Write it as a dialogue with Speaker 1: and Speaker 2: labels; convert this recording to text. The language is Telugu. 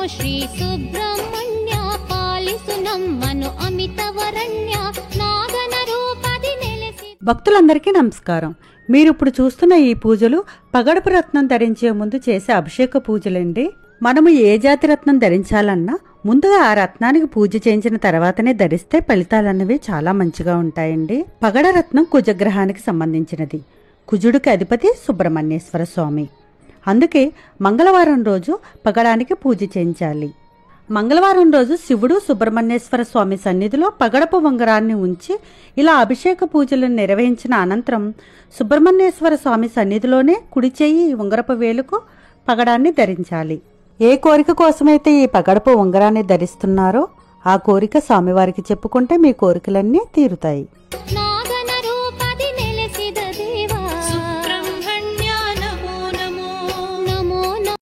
Speaker 1: శ్రీ సుబ్రహ్మణ్య పాలిసు నమ్మను అమితవరణ్య నాగన రూపది నెలసి.
Speaker 2: భక్తులందరికీ నమస్కారం. మీరు ఇప్పుడు చూస్తున్న ఈ పూజలు పగడపు రత్నం ధరించే ముందు చేసే అభిషేక పూజలండి. మనము ఏ జాతి రత్నం ధరించాలన్నా ముందుగా ఆ రత్నానికి పూజ చేయించిన తర్వాతనే ధరిస్తే ఫలితాలన్నవి చాలా మంచిగా ఉంటాయండి. పగడ రత్నం కుజగ్రహానికి సంబంధించినది. కుజుడికి అధిపతి సుబ్రహ్మణ్యేశ్వర స్వామి. అందుకే మంగళవారం రోజు పగడానికి పూజ చేయించాలి. మంగళవారం రోజు శివుడు సుబ్రహ్మణ్యేశ్వర స్వామి సన్నిధిలో పగడపు ఉంగరాన్ని ఉంచి ఇలా అభిషేక పూజలను నిర్వహించిన అనంతరం సుబ్రహ్మణ్యేశ్వర స్వామి సన్నిధిలోనే కుడి చెయ్యి ఉంగరపు వేలుకు పగడాన్ని ధరించాలి. ఏ కోరిక కోసమైతే ఈ పగడపు ఉంగరాన్ని ధరిస్తున్నారో ఆ కోరిక స్వామివారికి చెప్పుకుంటే మీ కోరికలన్నీ తీరుతాయి.